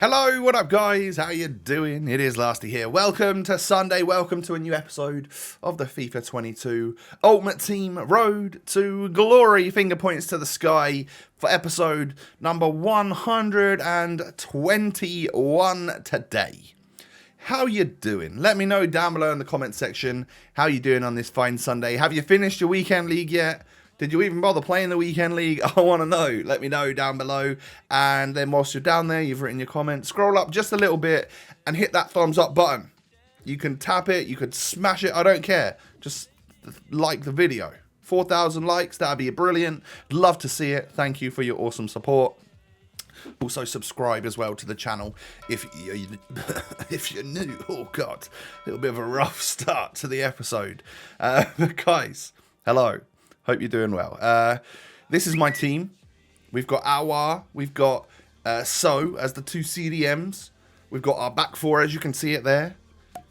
Hello, what up guys? How you doing? It is Lasty here. Welcome to Sunday. Welcome to a new episode of the FIFA 22 Ultimate Team Road to Glory. Finger points to the sky for episode number 121 today. How you doing? Let me know down below in the comment section how you doing on this fine Sunday. Have you finished your weekend league yet? Did you even bother playing the weekend league? I want to know. Let me know down below. And then whilst you're down there, you've written your comment, scroll up just a little bit and hit that thumbs up button. You can tap it, you could smash it, I don't care. Just like the video. 4,000 likes, that'd be brilliant. Love to see it. Thank you for your awesome support. Also subscribe as well to the channel if you're new. Oh god, a little bit of a rough start to the episode. Guys, hello. Hope you're doing well. This is my team. We've got Awar, we've got So as the two CDMs. We've got our back four, as you can see it there.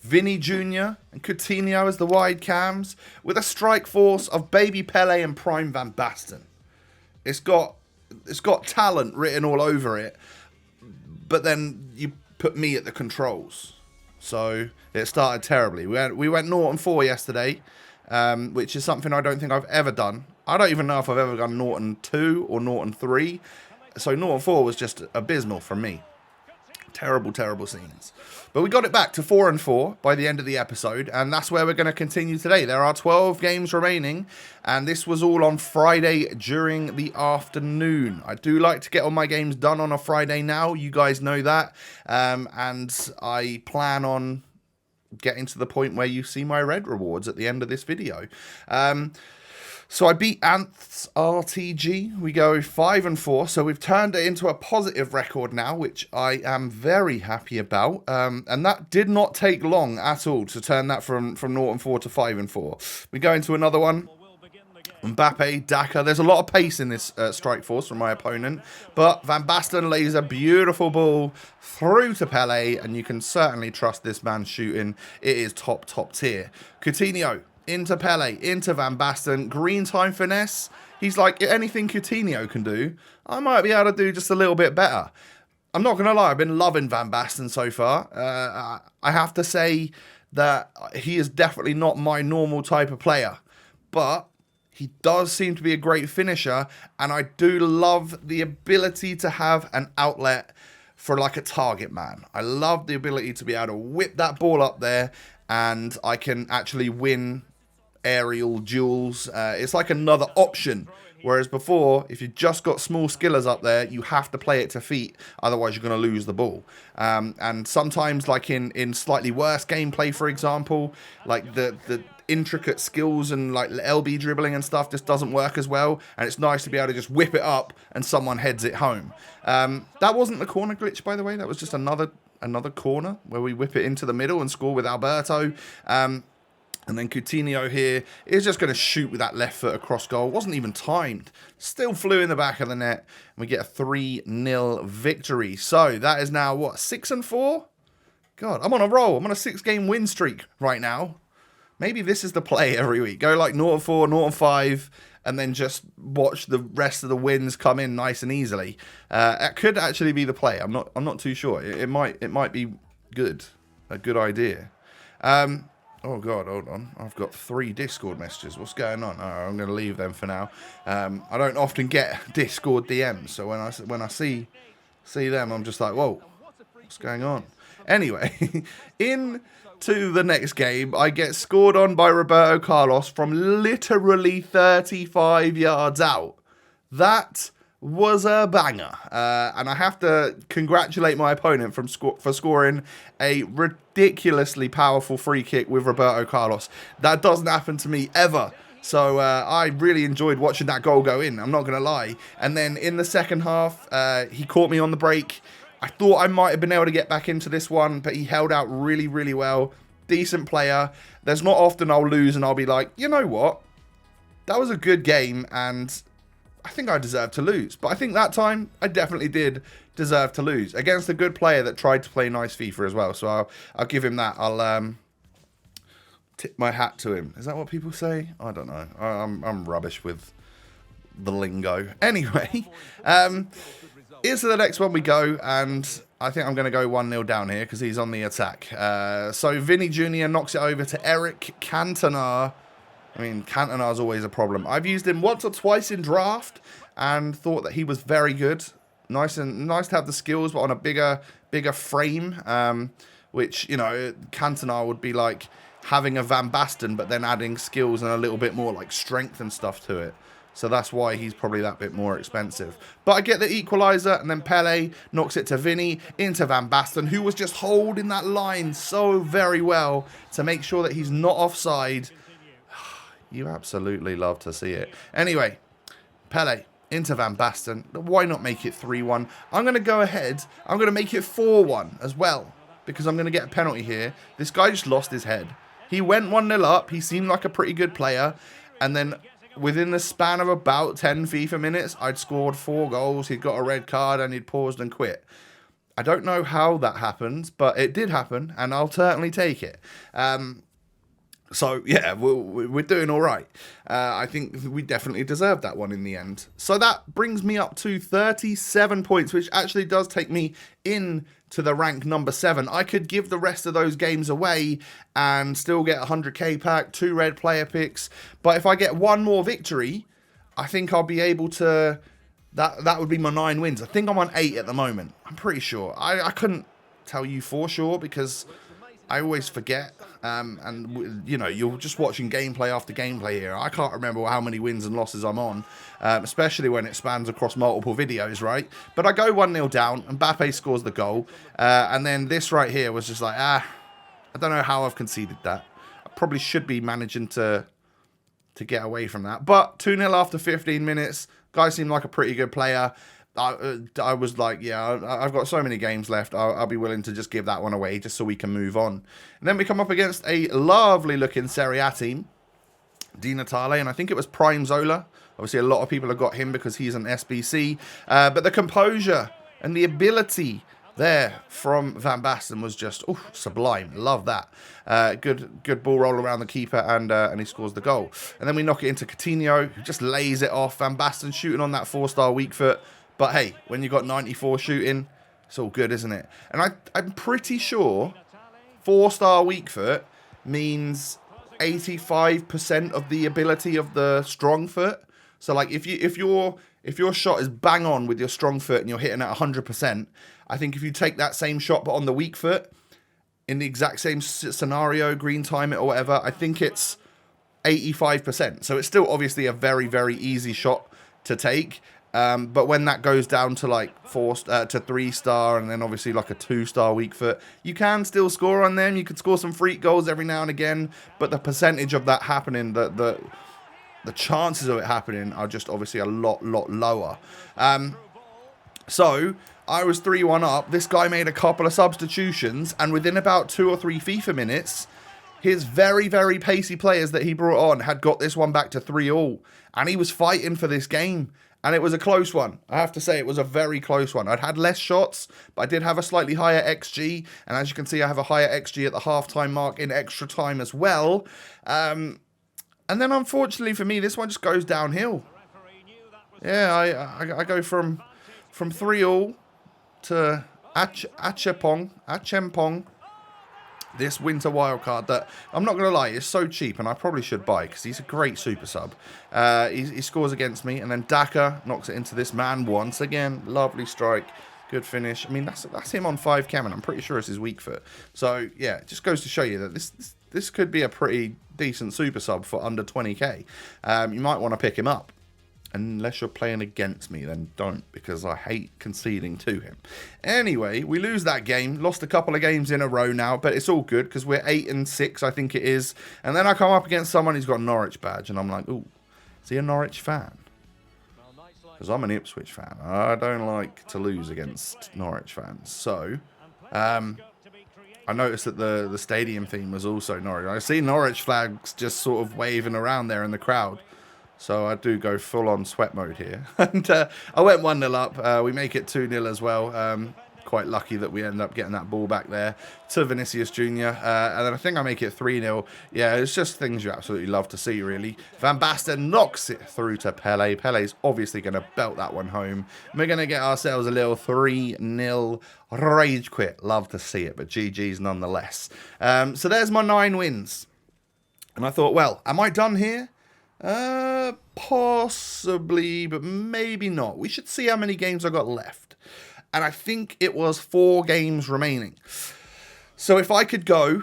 Vinny Jr. and Coutinho as the wide cams, with a strike force of Baby Pele and Prime Van Basten. It's got talent written all over it, but then you put me at the controls. So it started terribly. We went 0-4 yesterday. Which is something I don't think I've ever done. I don't even know if I've ever done 0-2 or 0-3. So 0-4 was just abysmal for me. Terrible, terrible scenes. But we got it back to 4-4 by the end of the episode, and that's where we're going to continue today. There are 12 games remaining, and this was all on Friday during the afternoon. I do like to get all my games done on a Friday now. You guys know that. And I plan on getting to the point where you see my red rewards at the end of this video. So I beat Anth's RTG. We go 5-4, so we've turned it into a positive record now, which I am very happy about. And that did not take long at all to turn that from 0-4 to 5-4. We go into another one. Mbappe, Daka. There's a lot of pace in this strike force from my opponent, but Van Basten lays a beautiful ball through to Pele, and you can certainly trust this man shooting. It is top tier. Coutinho into Pele, into Van Basten. Green time finesse. He's like, anything Coutinho can do, I might be able to do just a little bit better. I'm not going to lie, I've been loving Van Basten so far. I have to say that he is definitely not my normal type of player, but he does seem to be a great finisher, and I do love the ability to have an outlet for like a target man. I love the ability to be able to whip that ball up there, and I can actually win aerial duels. It's like another option, whereas before, if you just got small skillers up there, you have to play it to feet, otherwise you're going to lose the ball. And sometimes, like in slightly worse gameplay, for example, like the intricate skills and like LB dribbling and stuff just doesn't work as well, and it's nice to be able to just whip it up and someone heads it home. That wasn't the corner glitch, by the way. That was just another corner where we whip it into the middle and score with Alberto. And then Coutinho here is just going to shoot with that left foot across goal. Wasn't even timed. Still flew in the back of the net. And we get a 3-0 victory. So that is now, what, 6-4? God, I'm on a roll. I'm on a 6-game win streak right now. Maybe this is the play every week. Go like 0-4, 0-5, and then just watch the rest of the wins come in nice and easily. It could actually be the play. I'm not too sure. It might be good. A good idea. Oh god, hold on. I've got 3 Discord messages. What's going on? I'm going to leave them for now. I don't often get Discord DMs, so when I see them, I'm just like, whoa, what's going on? Anyway, into the next game, I get scored on by Roberto Carlos from literally 35 yards out. That was a banger, and I have to congratulate my opponent for scoring a ridiculously powerful free kick with Roberto Carlos. That doesn't happen to me ever, so I really enjoyed watching that goal go in, I'm not going to lie. And then in the second half, he caught me on the break. I thought I might have been able to get back into this one, but he held out really, really well. Decent player. There's not often I'll lose and I'll be like, you know what? That was a good game, and I think I deserved to lose. But I think that time, I definitely did deserve to lose against a good player that tried to play nice FIFA as well. So I'll give him that. I'll tip my hat to him. Is that what people say? I don't know. I'm rubbish with the lingo. Anyway, Into the next one we go, and I think I'm going to go 1-0 down here because he's on the attack. So Vinny Jr. knocks it over to Eric Cantona. I mean, Cantona's always a problem. I've used him once or twice in draft and thought that he was very good. Nice to have the skills, but on a bigger frame, which, you know, Cantona would be like having a Van Basten, but then adding skills and a little bit more like strength and stuff to it. So that's why he's probably that bit more expensive. But I get the equaliser, and then Pele knocks it to Vinny, into Van Basten, who was just holding that line so very well to make sure that he's not offside. You absolutely love to see it. Anyway, Pele into Van Basten. Why not make it 3-1? I'm going to go ahead. I'm going to make it 4-1 as well, because I'm going to get a penalty here. This guy just lost his head. He went 1-0 up. He seemed like a pretty good player. And then within the span of about 10 FIFA minutes, I'd scored 4 goals. He'd got a red card and he'd paused and quit. I don't know how that happened, but it did happen, and I'll certainly take it. So, yeah, we're doing all right. I think we definitely deserved that one in the end. So that brings me up to 37 points, which actually does take me in to the rank number 7. I could give the rest of those games away and still get a 100k pack, 2 red player picks. But if I get 1 more victory, I think I'll be able to... That would be my 9 wins. I think I'm on 8 at the moment. I'm pretty sure. I couldn't tell you for sure because I always forget. And, you know, you're just watching gameplay after gameplay here. I can't remember how many wins and losses I'm on, especially when it spans across multiple videos, right? But I go 1-0 down, and Mbappe scores the goal. And then this right here was just like, I don't know how I've conceded that. I probably should be managing to get away from that. But 2-0 after 15 minutes. Guy seemed like a pretty good player. I was like, yeah, I've got so many games left. I'll be willing to just give that one away just so we can move on. And then we come up against a lovely looking Serie A team, Di Natale, and I think it was Prime Zola. Obviously, a lot of people have got him because he's an SBC. But the composure and the ability there from Van Basten was just sublime. Love that. Good ball roll around the keeper, and he scores the goal. And then we knock it into Coutinho, who just lays it off. Van Basten shooting on that 4-star weak foot. But hey, when you got 94 shooting, it's all good, isn't it? And I'm pretty sure 4-star weak foot means 85% of the ability of the strong foot. So like if your shot is bang on with your strong foot and you're hitting at 100%, I think if you take that same shot but on the weak foot in the exact same scenario, green time it or whatever, I think it's 85%. So it's still obviously a very, very easy shot to take. But when that goes down to like 3-star and then obviously like a 2-star weak foot, you can still score on them. You can score some freak goals every now and again, but the percentage of that happening, the chances of it happening are just obviously a lot lower. So I was 3-1 up. This guy made a couple of substitutions, and within about 2 or 3 FIFA minutes, his very, very pacey players that he brought on had got this one back to 3-3, and he was fighting for this game. And it was a close one. I have to say, it was a very close one. I'd had less shots, but I did have a slightly higher XG. And as you can see, I have a higher XG at the halftime mark in extra time as well. And then, unfortunately for me, this one just goes downhill. Yeah, I go from 3-3 to Achempong. This winter wildcard that, I'm not going to lie, is so cheap, and I probably should buy because he's a great super sub. He scores against me, and then Daka knocks it into this man once again. Lovely strike. Good finish. I mean, that's him on 5 cam, and I'm pretty sure it's his weak foot. So, yeah, it just goes to show you that this could be a pretty decent super sub for under 20k. You might want to pick him up. Unless you're playing against me, then don't, because I hate conceding to him. Anyway, we lose that game. Lost a couple of games in a row now, but it's all good because we're 8-6, I think it is. And then I come up against someone who's got a Norwich badge, and I'm like, ooh, is he a Norwich fan? Because I'm an Ipswich fan. I don't like to lose against Norwich fans. So, I noticed that the stadium theme was also Norwich. I see Norwich flags just sort of waving around there in the crowd. So I do go full-on sweat mode here. And I went 1-0 up. We make it 2-0 as well. quite lucky that we end up getting that ball back there to Vinicius Jr. And then I think I make it 3-0. Yeah, it's just things you absolutely love to see, really. Van Basten knocks it through to Pele. Pele's obviously going to belt that one home. And we're going to get ourselves a little 3-0 rage quit. Love to see it, but GG's nonetheless. So there's my 9 wins. And I thought, well, am I done here? Possibly, but maybe not. We should see how many games I got left. And I think it was 4 games remaining. So if I could go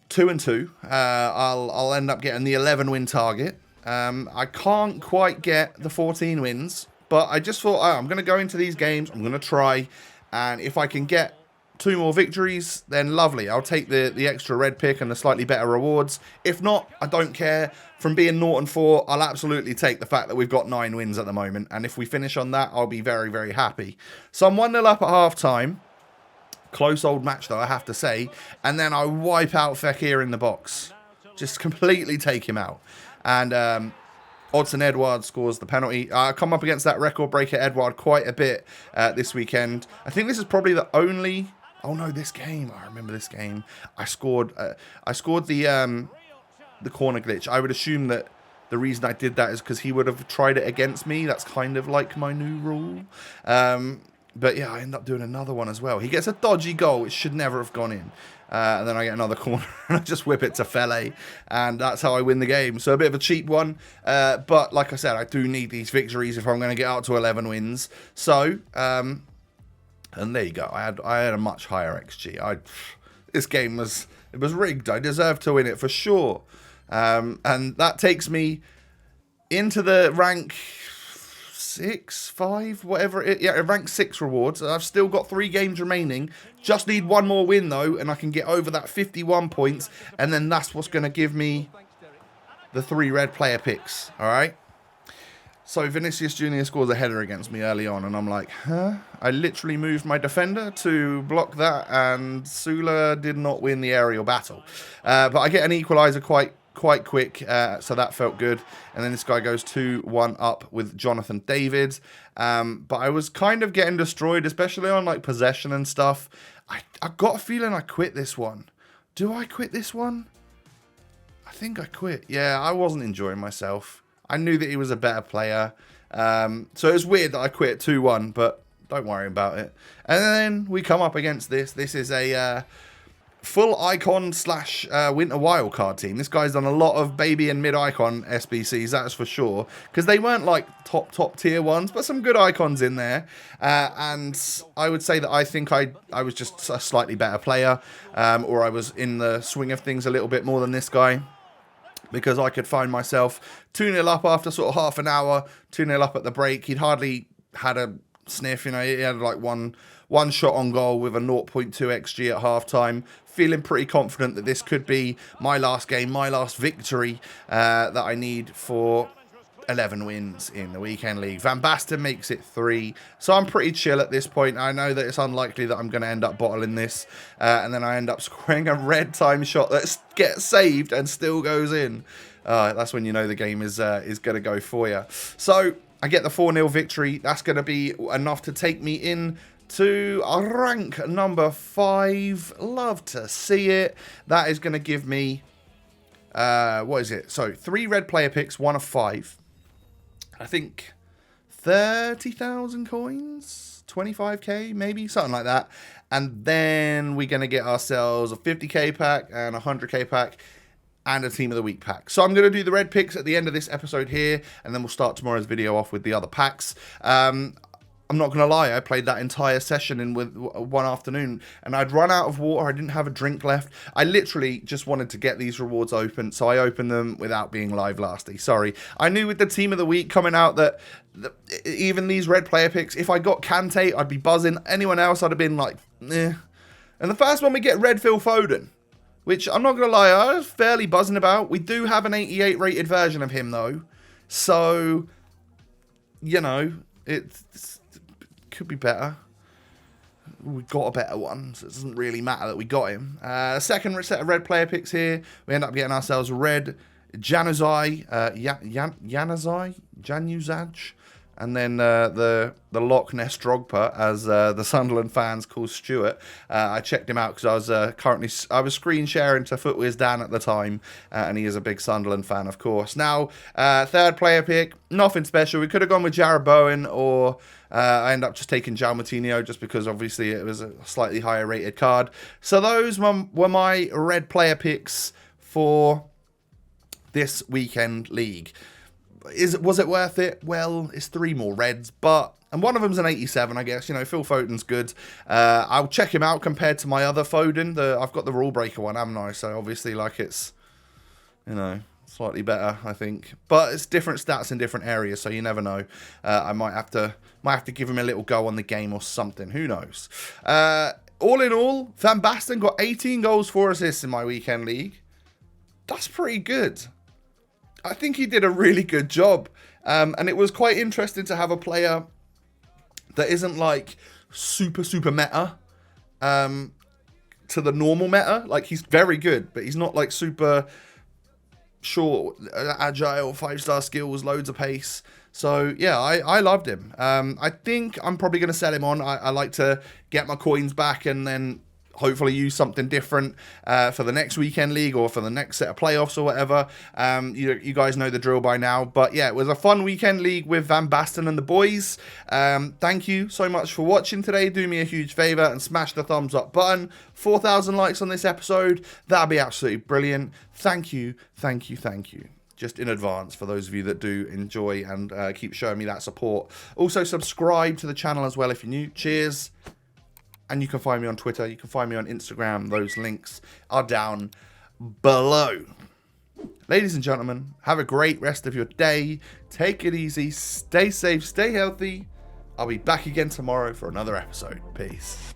2-2, I'll end up getting the 11-win target. I can't quite get the 14 wins, but I just thought, I'm going to go into these games. I'm going to try. And if I can get 2 more victories, then lovely. I'll take the extra red pick and the slightly better rewards. If not, I don't care. From being 0-4, I'll absolutely take the fact that we've got 9 wins at the moment. And if we finish on that, I'll be very, very happy. So I'm 1-0 up at half-time. Close old match, though, I have to say. And then I wipe out Fekir in the box. Just completely take him out. And Odsonne Edouard scores the penalty. I come up against that record breaker Edouard quite a bit this weekend. I think this is probably the only... Oh no, this game. I remember this game. I scored the corner glitch. I would assume that the reason I did that is because he would have tried it against me. That's kind of like my new rule. But yeah, I end up doing another one as well. He gets a dodgy goal, which should never have gone in. And then I get another corner and I just whip it to Fele. And that's how I win the game. So a bit of a cheap one. But like I said, I do need these victories if I'm going to get out to 11 wins. So... and there you go. I had a much higher XG. This game was rigged. I deserved to win it for sure. And that takes me into the rank 6, 5, whatever it. Yeah, rank 6 rewards. I've still got 3 games remaining. Just need 1 more win though, and I can get over that 51 points. And then that's what's going to give me the 3 red player picks. All right. So Vinicius Jr. scores a header against me early on, and I'm like, huh? I literally moved my defender to block that, and Sula did not win the aerial battle. But I get an equaliser quite quick, so that felt good. And then this guy goes 2-1 up with Jonathan David. But I was kind of getting destroyed, especially on like possession and stuff. I got a feeling I quit this one. Do I quit this one? I think I quit. Yeah, I wasn't enjoying myself. I knew that he was a better player. So it was weird that I quit 2-1, but don't worry about it. And then we come up against this. This is a full icon / winter wildcard team. This guy's done a lot of baby and mid-icon SBCs, that's for sure. Because they weren't like top tier ones, but some good icons in there. And I would say that I think I was just a slightly better player. Or I was in the swing of things a little bit more than this guy. Because I could find myself 2-0 up after sort of half an hour, 2-0 up at the break. He'd hardly had a sniff, you know, he had like one shot on goal with a 0.2 XG at half-time. Feeling pretty confident that this could be my last game, my last victory that I need for 11 wins in the weekend league. Van Basten makes it 3. So I'm pretty chill at this point. I know that it's unlikely that I'm going to end up bottling this. And then I end up scoring a red time shot that gets saved and still goes in. That's when you know the game is going to go for you. So I get the 4-0 victory. That's going to be enough to take me in to rank number 5. Love to see it. That is going to give me, what is it? So 3 red player picks, 1 of 5. I think 30,000 coins, 25k, maybe something like that. And then we're going to get ourselves a 50k pack and a 100k pack and a team of the week pack. So I'm going to do the red picks at the end of this episode here, and then we'll start tomorrow's video off with the other packs. I'm not going to lie, I played that entire session in with one afternoon, and I'd run out of water, I didn't have a drink left. I literally just wanted to get these rewards open, so I opened them without being live lastly. Sorry. I knew with the team of the week coming out that even these red player picks, if I got Kante, I'd be buzzing. Anyone else, I'd have been like, eh. And the first one we get red Phil Foden, which I'm not going to lie, I was fairly buzzing about. We do have an 88 rated version of him though, so, you know, it's could be better. We got a better one, so it doesn't really matter that we got him. Second set of red player picks here. We end up getting ourselves red Januzaj, Januzaj, And then the Loch Ness Drogba, as the Sunderland fans call Stuart. I checked him out because I was screen sharing to Footwear's Dan at the time, and he is a big Sunderland fan, of course. Now, third player pick, nothing special. We could have gone with Jarrod Bowen, or I ended up just taking João Moutinho just because obviously it was a slightly higher rated card. So those were my red player picks for this weekend league. Was it worth it? Well, it's 3 more reds, and one of them's an 87, I guess. You know, Phil Foden's good. I'll check him out compared to my other Foden. I've got the rule breaker one, haven't I? So obviously, like, it's, you know, slightly better, I think. But it's different stats in different areas, so you never know. I might have to give him a little go on the game or something. Who knows? All in all, Van Basten got 18 goals, 4 assists in my weekend league. That's pretty good. I think he did a really good job. And it was quite interesting to have a player that isn't like super meta to the normal meta. Like, he's very good, but he's not like super short, agile, 5-star skills, loads of pace. So yeah, I loved him. I think I'm probably going to sell him on. I like to get my coins back and then hopefully use something different for the next weekend league or for the next set of playoffs or whatever. You guys know the drill by now. But yeah, it was a fun weekend league with Van Basten and the boys. Thank you so much for watching today. Do me a huge favour and smash the thumbs up button. 4,000 likes on this episode. That'd be absolutely brilliant. Thank you. Just in advance for those of you that do enjoy and keep showing me that support. Also, subscribe to the channel as well if you're new. Cheers. And you can find me on Twitter. You can find me on Instagram. Those links are down below. Ladies and gentlemen, have a great rest of your day. Take it easy. Stay safe. Stay healthy. I'll be back again tomorrow for another episode. Peace.